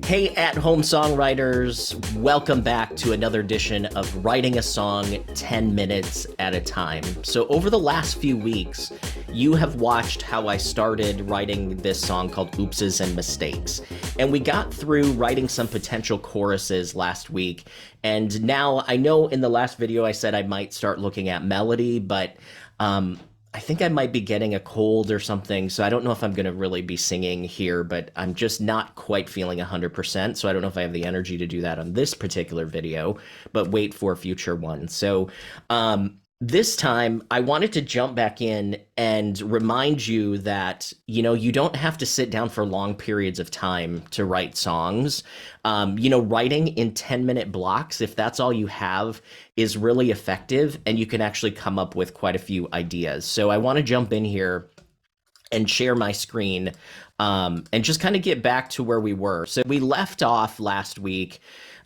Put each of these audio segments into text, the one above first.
Hey, at Home Songwriters, welcome back to another edition of Writing a Song 10 Minutes at a Time. So, over the last few weeks, you have watched how I started writing this song called Oopses and Mistakes. And we got through writing some potential choruses last week. And now I know in the last video I said I might start looking at melody, but I think I might be getting a cold or something, so I don't know if I'm going to really be singing here, but I'm just not quite feeling 100%, so I don't know if I have the energy to do that on this particular video, but wait for a future one. So this time, I wanted to jump back in and remind you that, you don't have to sit down for long periods of time to write songs. Writing in 10-minute blocks, if that's all you have, is really effective, and you can actually come up with quite a few ideas. So I want to jump in here and share my screen and just kind of get back to where we were. So we left off last week.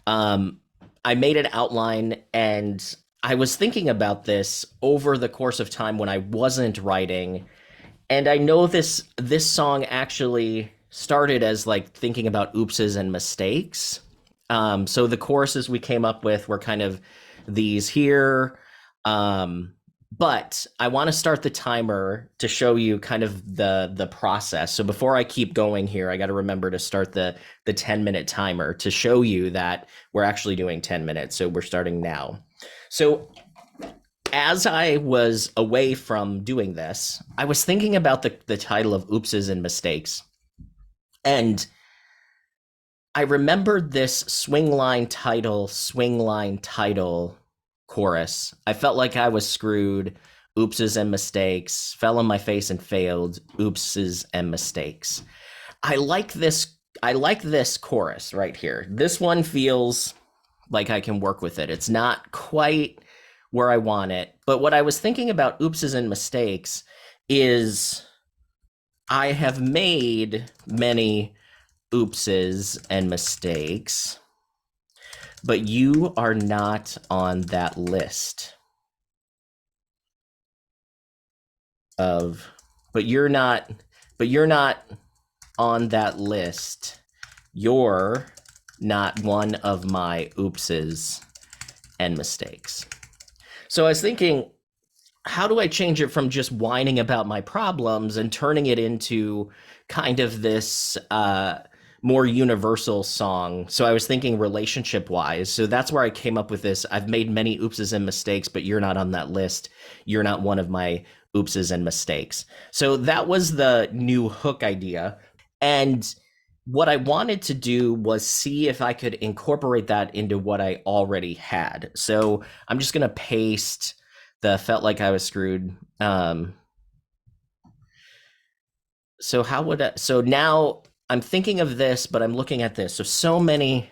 I made an outline, and I was thinking about this over the course of time when I wasn't writing. And I know this song actually started as like thinking about oopses and mistakes. So the choruses we came up with were kind of these here. But I want to start the timer to show you kind of the process. So before I keep going here, I got to remember to start the 10-minute timer to show you that we're actually doing 10 minutes. So we're starting now. So as I was away from doing this, I was thinking about the title of Oopses and Mistakes. And I remembered this swing line title chorus. I felt like I was screwed. Oopses and mistakes. Fell on my face and failed. Oopses and mistakes. I like this chorus right here. This one feels like I can work with it. It's not quite where I want it. But what I was thinking about oopses and mistakes is I have made many oopses and mistakes, but you are not on that list of, but you're not on that list. You're not one of my oopses and mistakes. So I was thinking, how do I change it from just whining about my problems and turning it into kind of this more universal song? So I was thinking relationship wise. So that's where I came up with this. I've made many oopses and mistakes, but you're not on that list. You're not one of my oopses and mistakes. So that was the new hook idea. And what I wanted to do was see if I could incorporate that into what I already had. So I'm just going to paste the felt like I was screwed. So now I'm thinking of this, but I'm looking at this. So many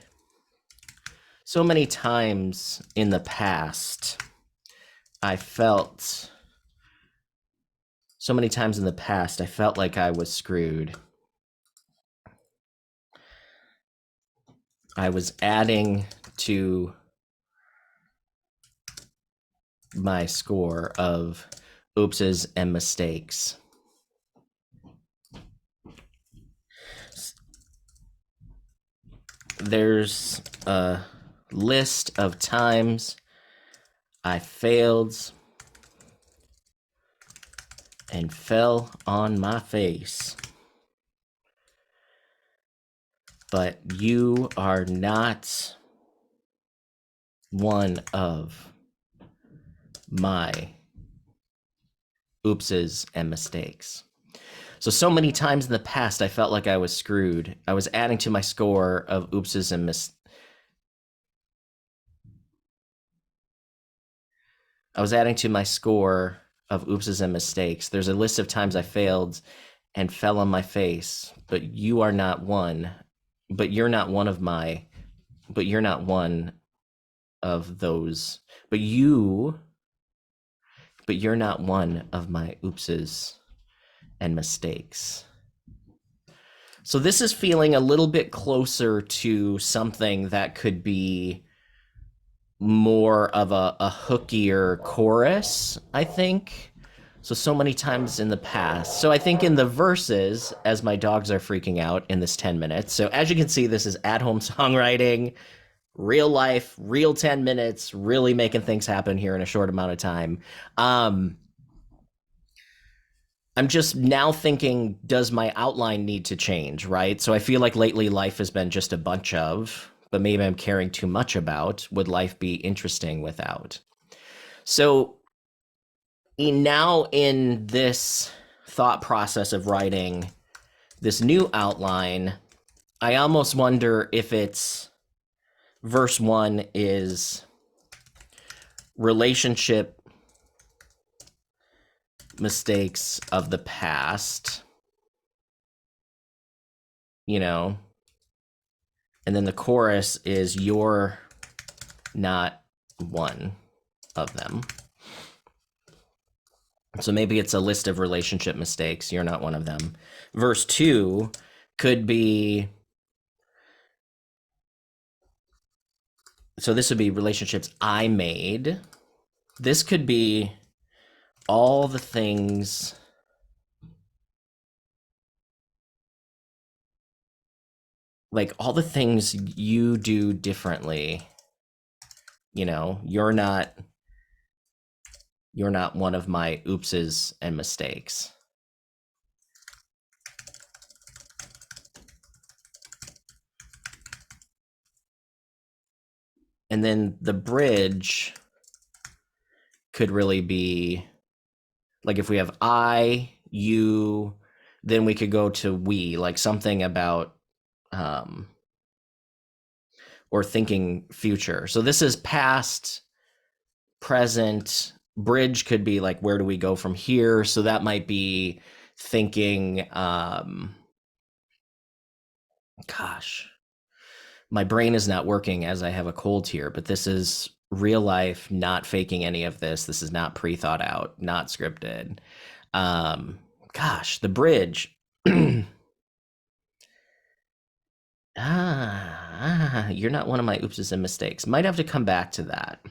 times in the past, I felt like I was screwed. I was adding to my score of oopses and mistakes. There's a list of times I failed and fell on my face. But you are not one of my oopses and mistakes. So many times in the past, I felt like I was screwed. I was adding to my score of oopses and mistakes. There's a list of times I failed and fell on my face, but you're not one of those. But you're not one of my oopses and mistakes. So this is feeling a little bit closer to something that could be more of a hookier chorus, I think. So many times in the past. So I think in the verses, as my dogs are freaking out in this 10 minutes. So as you can see, this is at home songwriting, real life, real 10 minutes, really making things happen here in a short amount of time. Um, I'm just now thinking, does my outline need to change, right? So I feel like lately life has been just a bunch of, but maybe I'm caring too much about. Would life be interesting without? So now in this thought process of writing this new outline, I almost wonder if it's verse one is relationship mistakes of the past, you know, and then the chorus is you're not one of them. So maybe it's a list of relationship mistakes. You're not one of them. Verse two could be, so this would be relationships I made. This could be all the things like all the things you do differently. You know, you're not one of my oopses and mistakes. And then the bridge could really be like if we have I, you, then we could go to we, like something about or thinking future. So this is past, present. Bridge could be like where do we go from here? So that might be thinking gosh, my brain is not working as I have a cold here, but this is real life, not faking any of this. This is not pre-thought out, not scripted. Gosh, the bridge. You're not one of my oopses and mistakes. Might have to come back to that.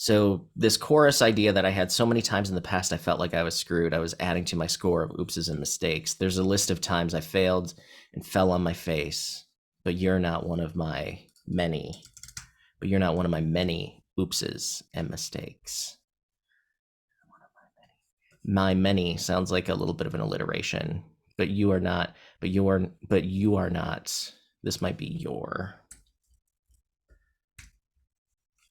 So this chorus idea that I had so many times in the past, I felt like I was screwed. I was adding to my score of oopses and mistakes. There's a list of times I failed and fell on my face, but you're not one of my many. But you're not one of my many oopses and mistakes. My many sounds like a little bit of an alliteration, but you are not, but you are not. This might be your.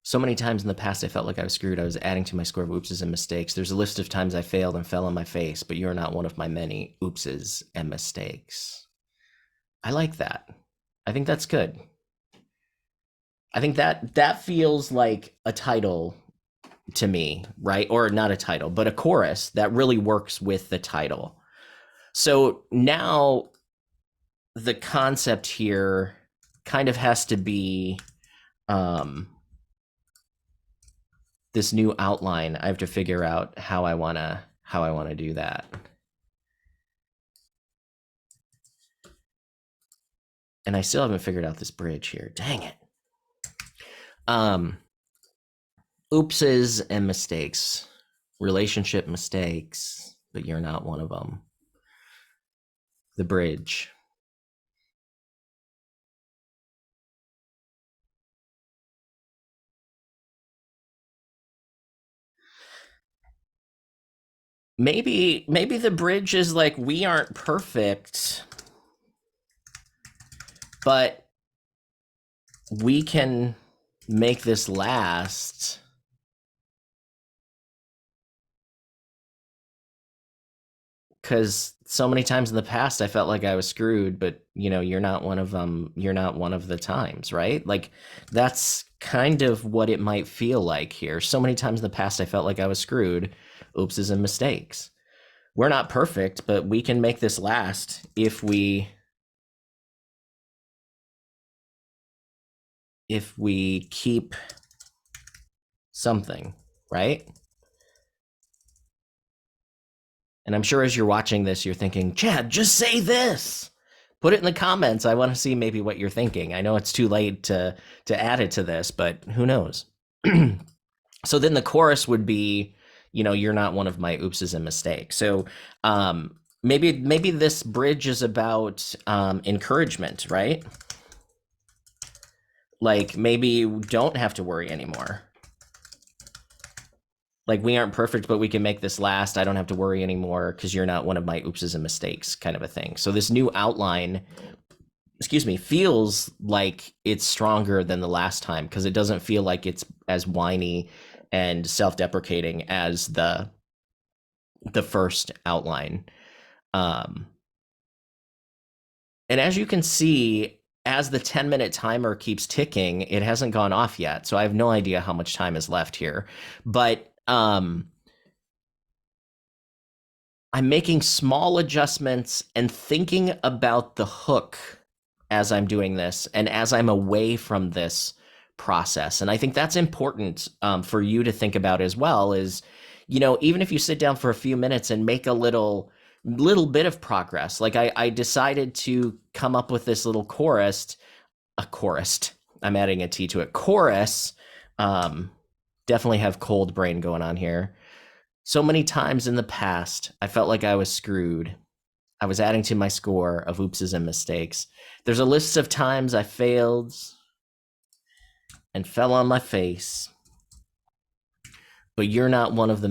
So many times in the past, I felt like I was screwed. I was adding to my score of oopses and mistakes. There's a list of times I failed and fell on my face, but you're not one of my many oopses and mistakes. I like that. I think that's good. I think that feels like a title to me, right? Or not a title, but a chorus that really works with the title. So now the concept here kind of has to be this new outline. I have to figure out how I want to do that. And I still haven't figured out this bridge here. Dang it. Oopses and mistakes, relationship mistakes, but you're not one of them. The bridge. Maybe the bridge is like we aren't perfect, but we can make this last. Because so many times in the past I felt like I was screwed, but you know, you're not one of them. You're not one of the times, right? Like that's kind of what it might feel like here. So many times in the past I felt like I was screwed. Oopses and mistakes. We're not perfect, but we can make this last if we keep something, right? And I'm sure as you're watching this, you're thinking, Chad, just say this. Put it in the comments. I want to see maybe what you're thinking. I know it's too late to add it to this, but who knows? So then the chorus would be you're not one of my oopses and mistakes. So maybe this bridge is about encouragement, right? Like maybe you don't have to worry anymore. Like we aren't perfect, but we can make this last. I don't have to worry anymore because you're not one of my oopses and mistakes, kind of a thing. So this new outline, excuse me, feels like it's stronger than the last time because it doesn't feel like it's as whiny and self-deprecating as the first outline. And as you can see, as the 10-minute timer keeps ticking, it hasn't gone off yet. So I have no idea how much time is left here. But I'm making small adjustments and thinking about the hook as I'm doing this and as I'm away from this process. And I think that's important for you to think about as well is, even if you sit down for a few minutes and make a little bit of progress. Like I decided to come up with this little chorus. I'm adding a T to it. Chorus. Definitely have cold brain going on here. So many times in the past, I felt like I was screwed. I was adding to my score of oopses and mistakes. There's a list of times I failed and fell on my face. But you're not one of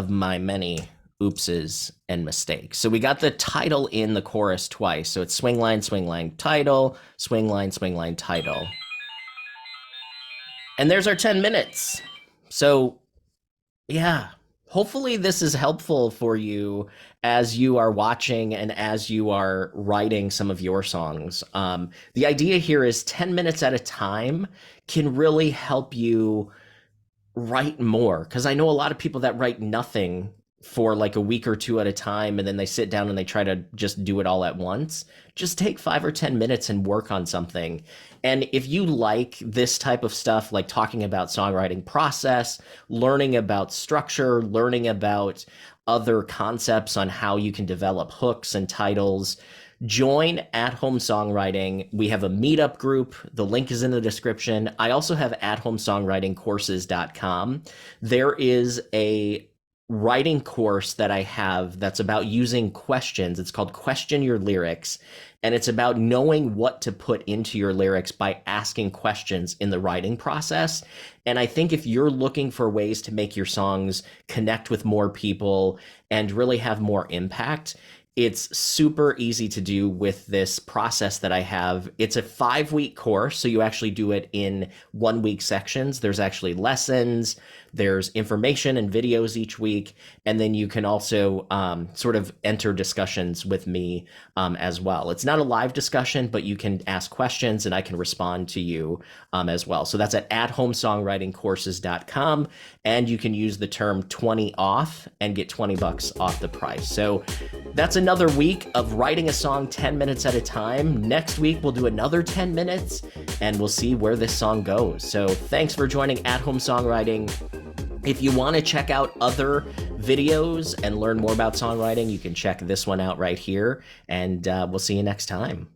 my many oopses and mistakes. So we got the title in the chorus twice. So it's swing line, title, swing line, title. And there's our 10 minutes. So yeah, hopefully this is helpful for you as you are watching and as you are writing some of your songs. The idea here is 10 minutes at a time can really help you write more, because I know a lot of people that write nothing for like a week or two at a time, and then they sit down and they try to just do it all at once. Just take 5 or 10 minutes and work on something. And if you like this type of stuff, like talking about songwriting process, learning about structure, learning about other concepts on how you can develop hooks and titles, join at Home Songwriting. We have a meetup group. The link is in the description. I also have at homesongwritingcourses.com. There is a writing course that I have that's about using questions. It's called Question Your Lyrics, and it's about knowing what to put into your lyrics by asking questions in the writing process. And I think if you're looking for ways to make your songs connect with more people and really have more impact, it's super easy to do with this process that I have. It's a 5-week course, so you actually do it in 1-week sections. There's actually lessons, there's information and videos each week, and then you can also sort of enter discussions with me as well. It's not a live discussion, but you can ask questions and I can respond to you as well. So that's at homesongwritingcourses.com, and you can use the term 20 off and get $20 off the price. So that's another week of writing a song 10 minutes at a time. Next week, we'll do another 10 minutes and we'll see where this song goes. So thanks for joining at Home Songwriting. If you want to check out other videos and learn more about songwriting, you can check this one out right here, and we'll see you next time.